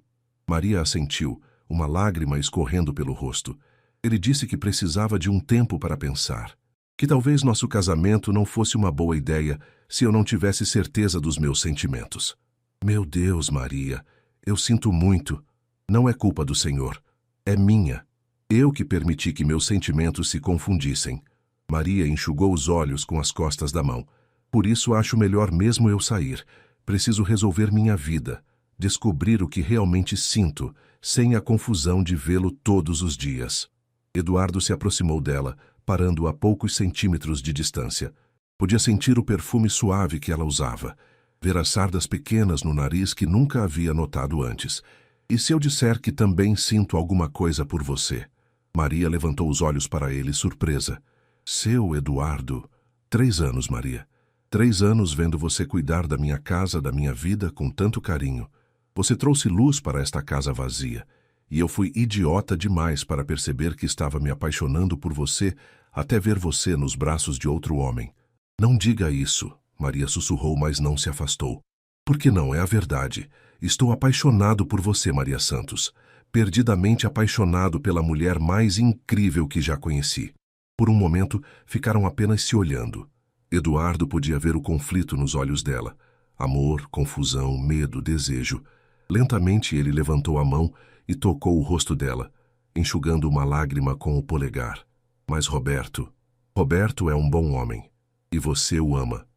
Maria assentiu, uma lágrima escorrendo pelo rosto. Ele disse que precisava de um tempo para pensar. Que talvez nosso casamento não fosse uma boa ideia se eu não tivesse certeza dos meus sentimentos. Meu Deus, Maria, Eu sinto muito. Não é culpa do Senhor. É minha. Eu que permiti que meus sentimentos se confundissem. Maria enxugou os olhos com as costas da mão. Por isso acho melhor mesmo eu sair. Preciso resolver minha vida. Descobrir o que realmente sinto, sem a confusão de vê-lo todos os dias. Eduardo se aproximou dela, parando a poucos centímetros de distância. Podia sentir o perfume suave que ela usava, ver as sardas pequenas no nariz que nunca havia notado antes. E se eu disser que também sinto alguma coisa por você? Maria levantou os olhos para ele, surpresa. Seu Eduardo. 3 anos, Maria. 3 anos vendo você cuidar da minha casa, da minha vida, com tanto carinho. Você trouxe luz para esta casa vazia. E eu fui idiota demais para perceber que estava me apaixonando por você até ver você nos braços de outro homem. Não diga isso, Maria sussurrou, mas não se afastou. Por que não? É a verdade. Estou apaixonado por você, Maria Santos. Perdidamente apaixonado pela mulher mais incrível que já conheci. Por um momento, ficaram apenas se olhando. Eduardo podia ver o conflito nos olhos dela. Amor, confusão, medo, desejo. Lentamente ele levantou a mão e tocou o rosto dela, enxugando uma lágrima com o polegar. Mas Roberto é um bom homem. E você o ama.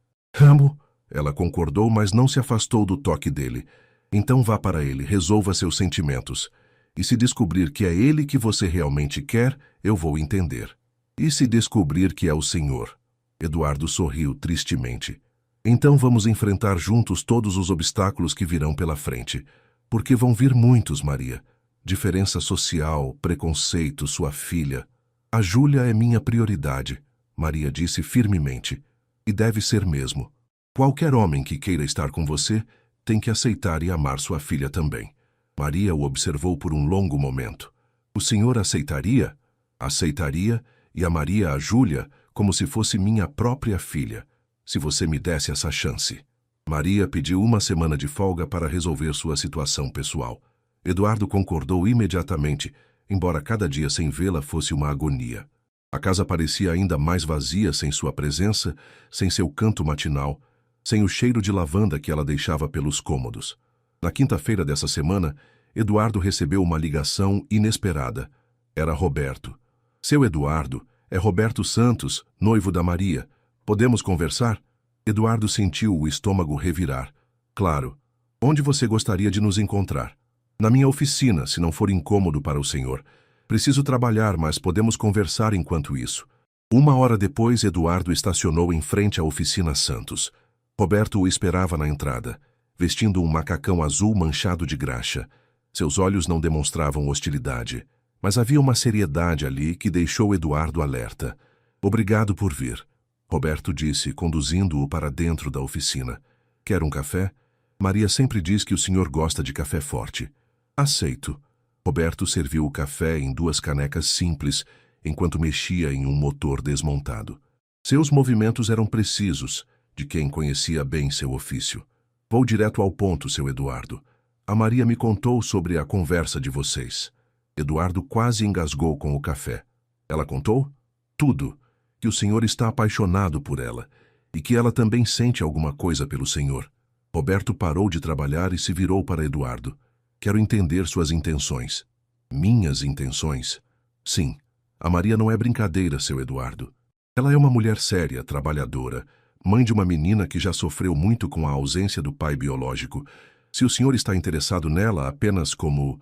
Amo. Ela concordou, mas não se afastou do toque dele. Então vá para ele, resolva seus sentimentos. E se descobrir que é ele que você realmente quer, eu vou entender. E se descobrir que é o Senhor? Eduardo sorriu tristemente. Então vamos enfrentar juntos todos os obstáculos que virão pela frente. Porque vão vir muitos, Maria. Diferença social, preconceito, sua filha. A Júlia é minha prioridade, Maria disse firmemente. E deve ser mesmo. Qualquer homem que queira estar com você tem que aceitar e amar sua filha também. Maria o observou por um longo momento. O senhor aceitaria? Aceitaria e amaria a Júlia como se fosse minha própria filha, se você me desse essa chance. Maria pediu 1 semana de folga para resolver sua situação pessoal. Eduardo concordou imediatamente, embora cada dia sem vê-la fosse uma agonia. A casa parecia ainda mais vazia sem sua presença, sem seu canto matinal, sem o cheiro de lavanda que ela deixava pelos cômodos. Na quinta-feira dessa semana, Eduardo recebeu uma ligação inesperada. Era Roberto. Seu Eduardo, é Roberto Santos, noivo da Maria. Podemos conversar? Eduardo sentiu o estômago revirar. Claro. Onde você gostaria de nos encontrar? Na minha oficina, se não for incômodo para o senhor. Preciso trabalhar, mas podemos conversar enquanto isso. 1 hora depois, Eduardo estacionou em frente à oficina Santos. Roberto o esperava na entrada, vestindo um macacão azul manchado de graxa. Seus olhos não demonstravam hostilidade, mas havia uma seriedade ali que deixou Eduardo alerta. Obrigado por vir, Roberto disse, conduzindo-o para dentro da oficina. Quer um café? Maria sempre diz que o senhor gosta de café forte. Aceito. Roberto serviu o café em 2 canecas simples, enquanto mexia em um motor desmontado. Seus movimentos eram precisos, de quem conhecia bem seu ofício. Vou direto ao ponto, seu Eduardo. A Maria me contou sobre a conversa de vocês. Eduardo quase engasgou com o café. Ela contou? Tudo. Que o senhor está apaixonado por ela e que ela também sente alguma coisa pelo senhor. Roberto parou de trabalhar e se virou para Eduardo. Quero entender suas intenções. Minhas intenções? Sim. A Maria não é brincadeira, seu Eduardo. Ela é uma mulher séria, trabalhadora, mãe de uma menina que já sofreu muito com a ausência do pai biológico. Se o senhor está interessado nela apenas como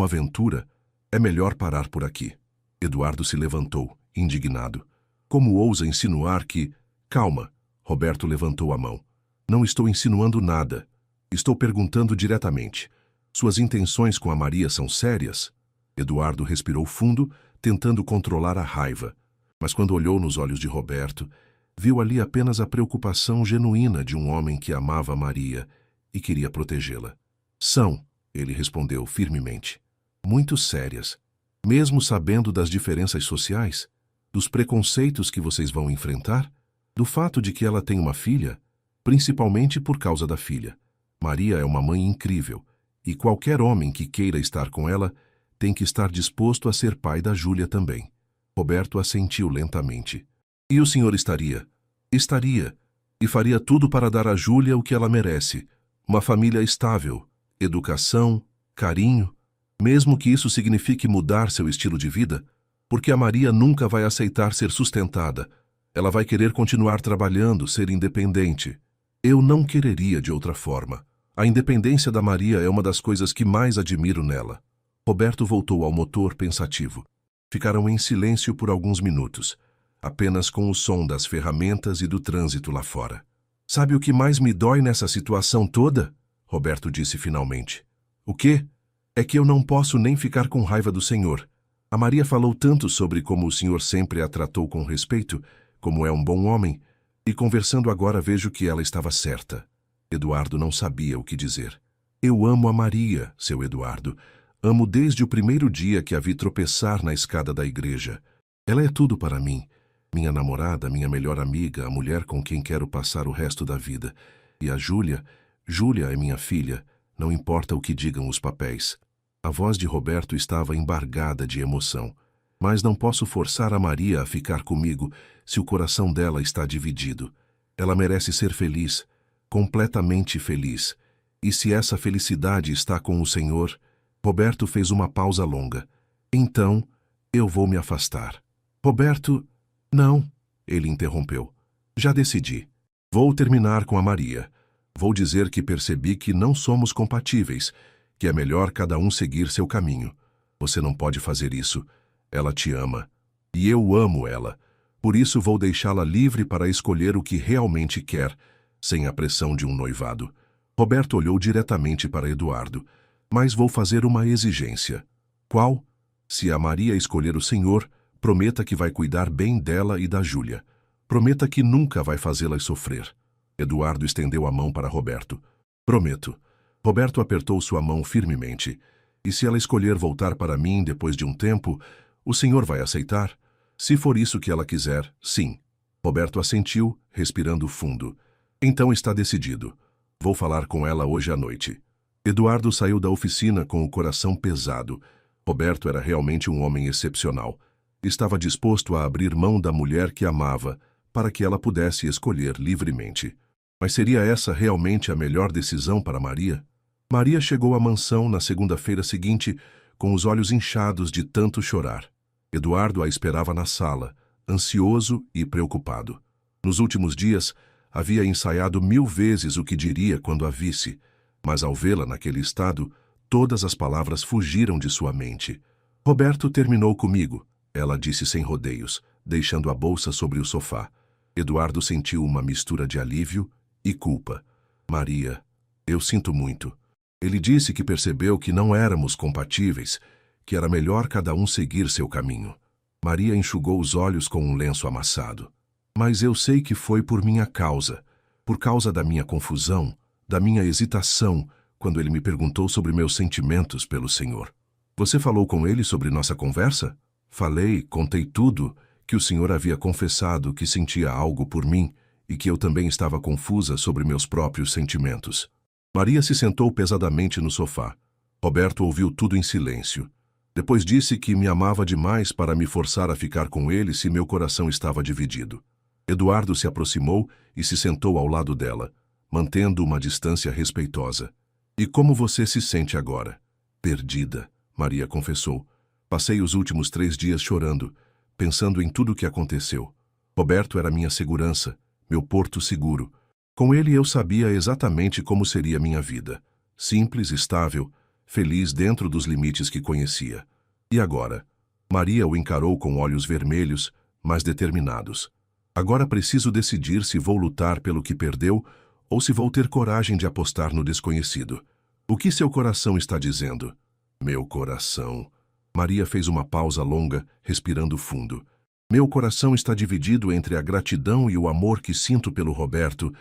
aventura, é melhor parar por aqui. Eduardo se levantou, indignado. Como ousa insinuar que... Calma, Roberto levantou a mão. Não estou insinuando nada. Estou perguntando diretamente. Suas intenções com a Maria são sérias? Eduardo respirou fundo, tentando controlar a raiva. Mas quando olhou nos olhos de Roberto, viu ali apenas a preocupação genuína de um homem que amava Maria e queria protegê-la. São, ele respondeu firmemente. Muito sérias. Mesmo sabendo das diferenças sociais, dos preconceitos que vocês vão enfrentar, do fato de que ela tem uma filha, principalmente por causa da filha. Maria é uma mãe incrível, e qualquer homem que queira estar com ela tem que estar disposto a ser pai da Júlia também. Roberto assentiu lentamente. E o senhor estaria? Estaria. E faria tudo para dar a Júlia o que ela merece. Uma família estável. educação, carinho, mesmo que isso signifique mudar seu estilo de vida, porque a Maria nunca vai aceitar ser sustentada. Ela vai querer continuar trabalhando, ser independente. Eu não quereria de outra forma. A independência da Maria é uma das coisas que mais admiro nela. Roberto voltou ao motor pensativo. Ficaram em silêncio por alguns minutos, apenas com o som das ferramentas e do trânsito lá fora. Sabe o que mais me dói nessa situação toda? Roberto disse finalmente. O quê? É que eu não posso nem ficar com raiva do senhor. A Maria falou tanto sobre como o senhor sempre a tratou com respeito, como é um bom homem, e conversando agora vejo que ela estava certa. Eduardo não sabia o que dizer. Eu amo a Maria, seu Eduardo. Amo desde o primeiro dia que a vi tropeçar na escada da igreja. Ela é tudo para mim. Minha namorada, minha melhor amiga, a mulher com quem quero passar o resto da vida. E a Júlia é minha filha, não importa o que digam os papéis. A voz de Roberto estava embargada de emoção. Mas não posso forçar a Maria a ficar comigo se o coração dela está dividido. Ela merece ser feliz, completamente feliz. E se essa felicidade está com o Senhor... Roberto fez uma pausa longa. Então, eu vou me afastar. Roberto... Não, ele interrompeu. Já decidi. Vou terminar com a Maria. Vou dizer que percebi que não somos compatíveis, que é melhor cada um seguir seu caminho. Você não pode fazer isso. Ela te ama. E eu amo ela. Por isso vou deixá-la livre para escolher o que realmente quer, sem a pressão de um noivado. Roberto olhou diretamente para Eduardo. Mas vou fazer uma exigência. Qual? Se a Maria escolher o senhor, prometa que vai cuidar bem dela e da Júlia. Prometa que nunca vai fazê-las sofrer. Eduardo estendeu a mão para Roberto. Prometo. Roberto apertou sua mão firmemente. E se ela escolher voltar para mim depois de um tempo, o senhor vai aceitar? Se for isso que ela quiser, sim. Roberto assentiu, respirando fundo. Então está decidido. Vou falar com ela hoje à noite. Eduardo saiu da oficina com o coração pesado. Roberto era realmente um homem excepcional. Estava disposto a abrir mão da mulher que amava, para que ela pudesse escolher livremente. Mas seria essa realmente a melhor decisão para Maria? Maria chegou à mansão na segunda-feira seguinte, com os olhos inchados de tanto chorar. Eduardo a esperava na sala, ansioso e preocupado. Nos últimos dias, havia ensaiado 1000 vezes o que diria quando a visse, mas ao vê-la naquele estado, todas as palavras fugiram de sua mente. Roberto terminou comigo, ela disse sem rodeios, deixando a bolsa sobre o sofá. Eduardo sentiu uma mistura de alívio e culpa. Maria, eu sinto muito. Ele disse que percebeu que não éramos compatíveis, que era melhor cada um seguir seu caminho. Maria enxugou os olhos com um lenço amassado. Mas eu sei que foi por minha causa, por causa da minha confusão, da minha hesitação, quando ele me perguntou sobre meus sentimentos pelo Senhor. Você falou com ele sobre nossa conversa? Falei, contei tudo, que o Senhor havia confessado que sentia algo por mim e que eu também estava confusa sobre meus próprios sentimentos. Maria se sentou pesadamente no sofá. Roberto ouviu tudo em silêncio. Depois disse que me amava demais para me forçar a ficar com ele se meu coração estava dividido. Eduardo se aproximou e se sentou ao lado dela, mantendo uma distância respeitosa. E como você se sente agora? Perdida, Maria confessou. Passei os últimos 3 dias chorando, pensando em tudo o que aconteceu. Roberto era minha segurança, meu porto seguro. Com ele eu sabia exatamente como seria minha vida. Simples, estável, feliz dentro dos limites que conhecia. E agora? Maria o encarou com olhos vermelhos, mas determinados. Agora preciso decidir se vou lutar pelo que perdeu ou se vou ter coragem de apostar no desconhecido. O que seu coração está dizendo? Meu coração. Maria fez uma pausa longa, respirando fundo. Meu coração está dividido entre a gratidão e o amor que sinto pelo Roberto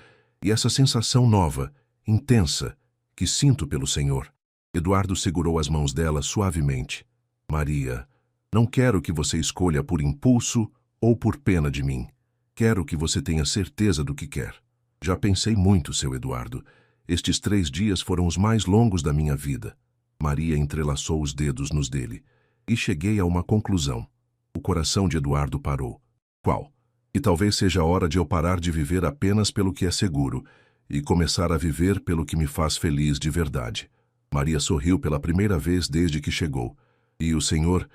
e essa sensação nova, intensa, que sinto pelo Senhor. Eduardo segurou as mãos dela suavemente. Maria, não quero que você escolha por impulso ou por pena de mim. Quero que você tenha certeza do que quer. Já pensei muito, seu Eduardo. Estes 3 dias foram os mais longos da minha vida. Maria entrelaçou os dedos nos dele. E cheguei a uma conclusão. O coração de Eduardo parou. Qual? Que talvez seja a hora de eu parar de viver apenas pelo que é seguro e começar a viver pelo que me faz feliz de verdade. Maria sorriu pela primeira vez desde que chegou. E o Senhor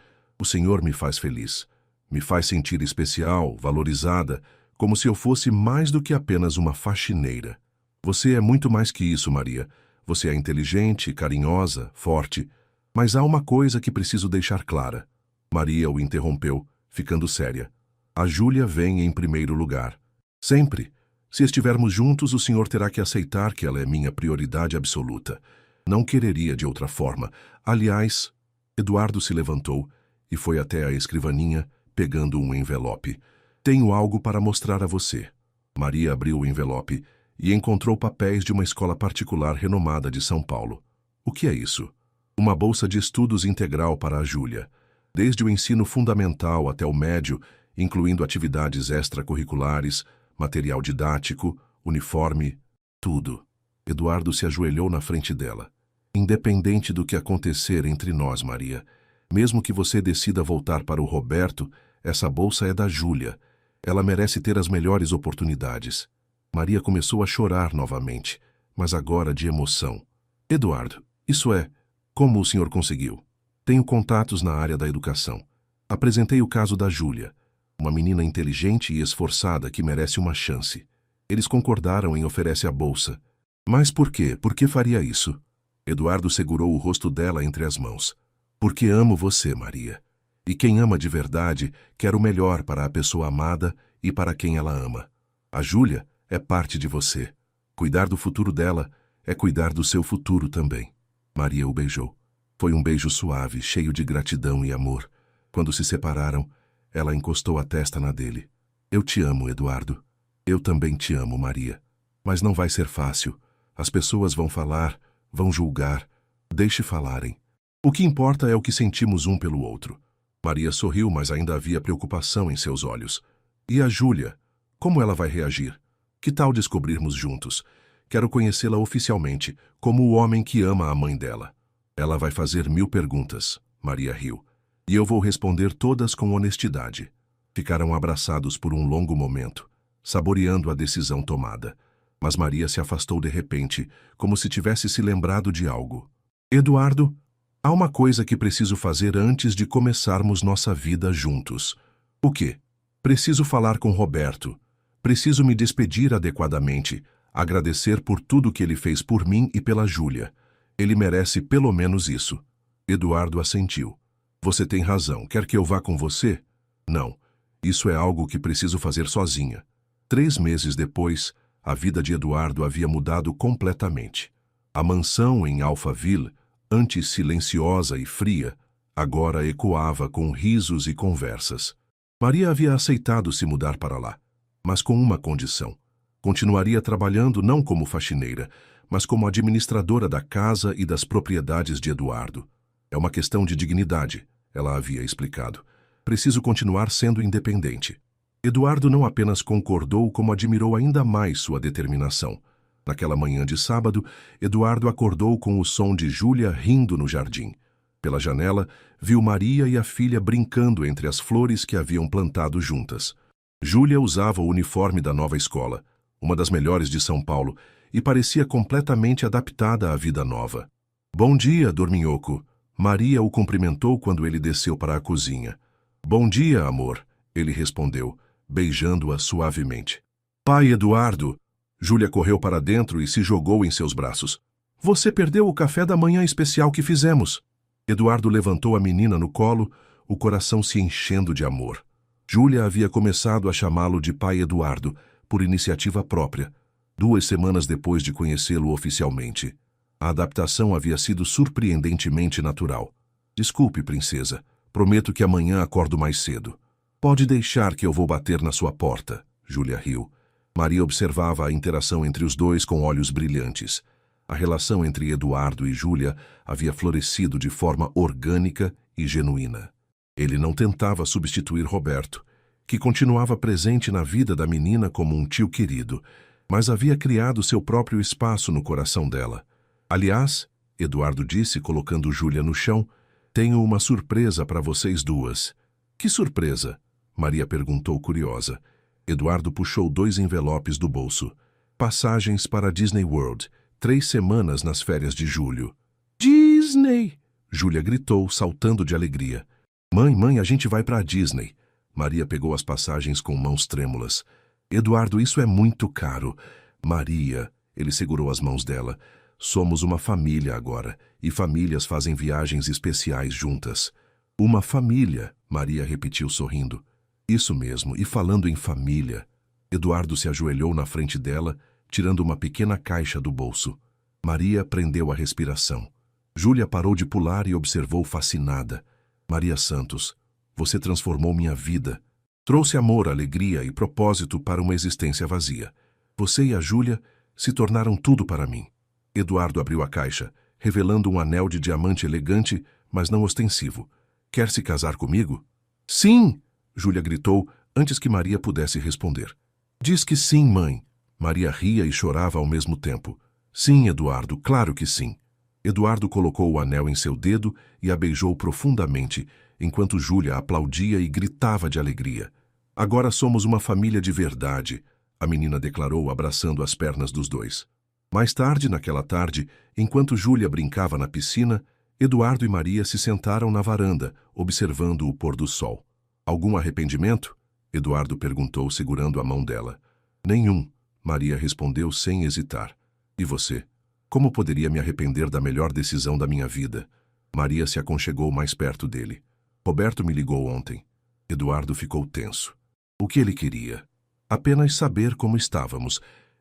me faz feliz. Me faz sentir especial, valorizada, como se eu fosse mais do que apenas uma faxineira. Você é muito mais que isso, Maria. Você é inteligente, carinhosa, forte. Mas há uma coisa que preciso deixar clara. Maria o interrompeu, ficando séria. A Júlia vem em primeiro lugar. Sempre. Se estivermos juntos, o senhor terá que aceitar que ela é minha prioridade absoluta. Não quereria de outra forma. Aliás, Eduardo se levantou e foi até a escrivaninha, pegando um envelope. Tenho algo para mostrar a você. Maria abriu o envelope e encontrou papéis de uma escola particular renomada de São Paulo. O que é isso? Uma bolsa de estudos integral para a Júlia. Desde o ensino fundamental até o médio, incluindo atividades extracurriculares, material didático, uniforme, tudo. Eduardo se ajoelhou na frente dela. Independente do que acontecer entre nós, Maria, mesmo que você decida voltar para o Roberto, essa bolsa é da Júlia. Ela merece ter as melhores oportunidades. Maria começou a chorar novamente, mas agora de emoção. Eduardo, isso é, como o senhor conseguiu? Tenho contatos na área da educação. Apresentei o caso da Júlia, uma menina inteligente e esforçada que merece uma chance. Eles concordaram em oferecer a bolsa. Mas por quê? Por que faria isso? Eduardo segurou o rosto dela entre as mãos. Porque amo você, Maria. E quem ama de verdade quer o melhor para a pessoa amada e para quem ela ama. A Júlia é parte de você. Cuidar do futuro dela é cuidar do seu futuro também. Maria o beijou. Foi um beijo suave, cheio de gratidão e amor. Quando se separaram, ela encostou a testa na dele. Eu te amo, Eduardo. Eu também te amo, Maria. Mas não vai ser fácil. As pessoas vão falar, vão julgar. Deixe falarem. O que importa é o que sentimos um pelo outro. Maria sorriu, mas ainda havia preocupação em seus olhos. E a Júlia? Como ela vai reagir? Que tal descobrirmos juntos? Quero conhecê-la oficialmente, como o homem que ama a mãe dela. Ela vai fazer 1000 perguntas, Maria riu. E eu vou responder todas com honestidade. Ficaram abraçados por um longo momento, saboreando a decisão tomada. Mas Maria se afastou de repente, como se tivesse se lembrado de algo. Eduardo, há uma coisa que preciso fazer antes de começarmos nossa vida juntos. O quê? Preciso falar com Roberto. Preciso me despedir adequadamente, agradecer por tudo que ele fez por mim e pela Júlia. Ele merece pelo menos isso. Eduardo assentiu. Você tem razão. Quer que eu vá com você? Não. Isso é algo que preciso fazer sozinha. 3 meses depois, a vida de Eduardo havia mudado completamente. A mansão em Alphaville, antes silenciosa e fria, agora ecoava com risos e conversas. Maria havia aceitado se mudar para lá, mas com uma condição. Continuaria trabalhando não como faxineira, mas como administradora da casa e das propriedades de Eduardo. É uma questão de dignidade, ela havia explicado. Preciso continuar sendo independente. Eduardo não apenas concordou, como admirou ainda mais sua determinação. Naquela manhã de sábado, Eduardo acordou com o som de Júlia rindo no jardim. Pela janela, viu Maria e a filha brincando entre as flores que haviam plantado juntas. Júlia usava o uniforme da nova escola, uma das melhores de São Paulo, e parecia completamente adaptada à vida nova. Bom dia, dorminhoco. Maria o cumprimentou quando ele desceu para a cozinha. Bom dia, amor, ele respondeu, beijando-a suavemente. Pai Eduardo! Júlia correu para dentro e se jogou em seus braços. Você perdeu o café da manhã especial que fizemos. Eduardo levantou a menina no colo, o coração se enchendo de amor. Júlia havia começado a chamá-lo de Pai Eduardo, por iniciativa própria, 2 semanas depois de conhecê-lo oficialmente. A adaptação havia sido surpreendentemente natural. Desculpe, princesa. Prometo que amanhã acordo mais cedo. Pode deixar que eu vou bater na sua porta. Júlia riu. Maria observava a interação entre os dois com olhos brilhantes. A relação entre Eduardo e Júlia havia florescido de forma orgânica e genuína. Ele não tentava substituir Roberto, que continuava presente na vida da menina como um tio querido, mas havia criado seu próprio espaço no coração dela. Aliás, Eduardo disse, colocando Júlia no chão, tenho uma surpresa para vocês duas. Que surpresa? Maria perguntou curiosa. Eduardo puxou 2 envelopes do bolso. Passagens para Disney World, 3 semanas nas férias de julho. Disney! Júlia gritou, saltando de alegria. Mãe, a gente vai para a Disney. Maria pegou as passagens com mãos trêmulas. Eduardo, isso é muito caro. Maria, ele segurou as mãos dela. Somos uma família agora, e famílias fazem viagens especiais juntas. Uma família, Maria repetiu sorrindo. Isso mesmo, e falando em família. Eduardo se ajoelhou na frente dela, tirando uma pequena caixa do bolso. Maria prendeu a respiração. Júlia parou de pular e observou fascinada. Maria Santos, você transformou minha vida. Trouxe amor, alegria e propósito para uma existência vazia. Você e a Júlia se tornaram tudo para mim. Eduardo abriu a caixa, revelando um anel de diamante elegante, mas não ostensivo. Quer se casar comigo? Sim! Júlia gritou antes que Maria pudesse responder. Diz que sim, mãe. Maria ria e chorava ao mesmo tempo. Sim, Eduardo, claro que sim. Eduardo colocou o anel em seu dedo e a beijou profundamente, enquanto Júlia aplaudia e gritava de alegria. Agora somos uma família de verdade, a menina declarou, abraçando as pernas dos dois. Mais tarde, naquela tarde, enquanto Júlia brincava na piscina, Eduardo e Maria se sentaram na varanda, observando o pôr do sol. Algum arrependimento? Eduardo perguntou, segurando a mão dela. Nenhum, Maria respondeu sem hesitar. E você? Como poderia me arrepender da melhor decisão da minha vida? Maria se aconchegou mais perto dele. Roberto me ligou ontem. Eduardo ficou tenso. O que ele queria? Apenas saber como estávamos.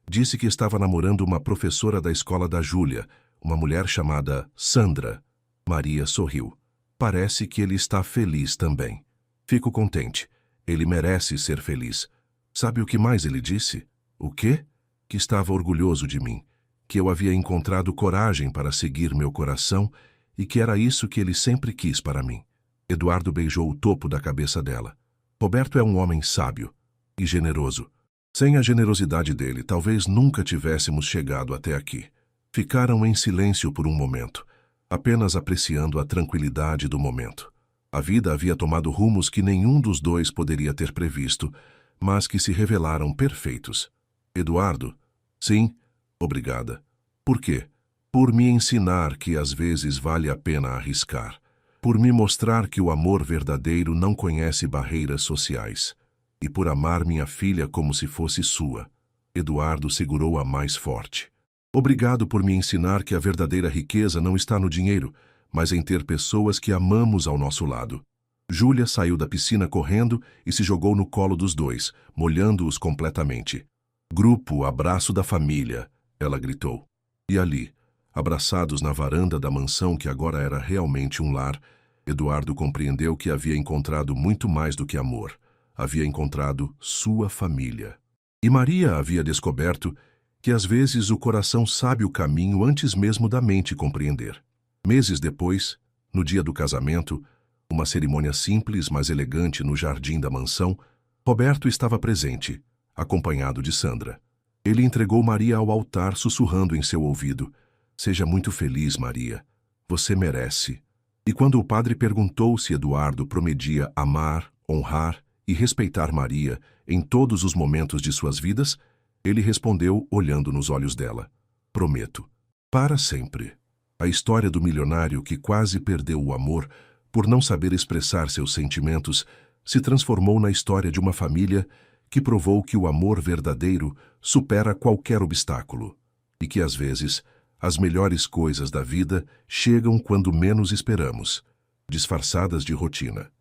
Disse que estava namorando uma professora da escola da Júlia, uma mulher chamada Sandra. Maria sorriu. Parece que ele está feliz também. Fico contente. Ele merece ser feliz. Sabe o que mais ele disse? O quê? Que estava orgulhoso de mim. Que eu havia encontrado coragem para seguir meu coração e que era isso que ele sempre quis para mim. Eduardo beijou o topo da cabeça dela. Roberto é um homem sábio e generoso. Sem a generosidade dele, talvez nunca tivéssemos chegado até aqui. Ficaram em silêncio por um momento, apenas apreciando a tranquilidade do momento. A vida havia tomado rumos que nenhum dos dois poderia ter previsto, mas que se revelaram perfeitos. Eduardo? Sim. Obrigada. Por quê? Por me ensinar que às vezes vale a pena arriscar. Por me mostrar que o amor verdadeiro não conhece barreiras sociais. E por amar minha filha como se fosse sua. Eduardo segurou-a mais forte. Obrigado por me ensinar que a verdadeira riqueza não está no dinheiro, mas em ter pessoas que amamos ao nosso lado. Júlia saiu da piscina correndo e se jogou no colo dos dois, molhando-os completamente. Grupo, abraço da família, ela gritou. E ali, abraçados na varanda da mansão que agora era realmente um lar, Eduardo compreendeu que havia encontrado muito mais do que amor. Havia encontrado sua família. E Maria havia descoberto que às vezes o coração sabe o caminho antes mesmo da mente compreender. Meses depois, no dia do casamento, uma cerimônia simples, mas elegante no jardim da mansão, Roberto estava presente, acompanhado de Sandra. Ele entregou Maria ao altar, sussurrando em seu ouvido: Seja muito feliz, Maria. Você merece. E quando o padre perguntou se Eduardo prometia amar, honrar e respeitar Maria em todos os momentos de suas vidas, ele respondeu olhando nos olhos dela: Prometo. Para sempre. A história do milionário que quase perdeu o amor por não saber expressar seus sentimentos se transformou na história de uma família que provou que o amor verdadeiro supera qualquer obstáculo e que, às vezes, as melhores coisas da vida chegam quando menos esperamos, disfarçadas de rotina.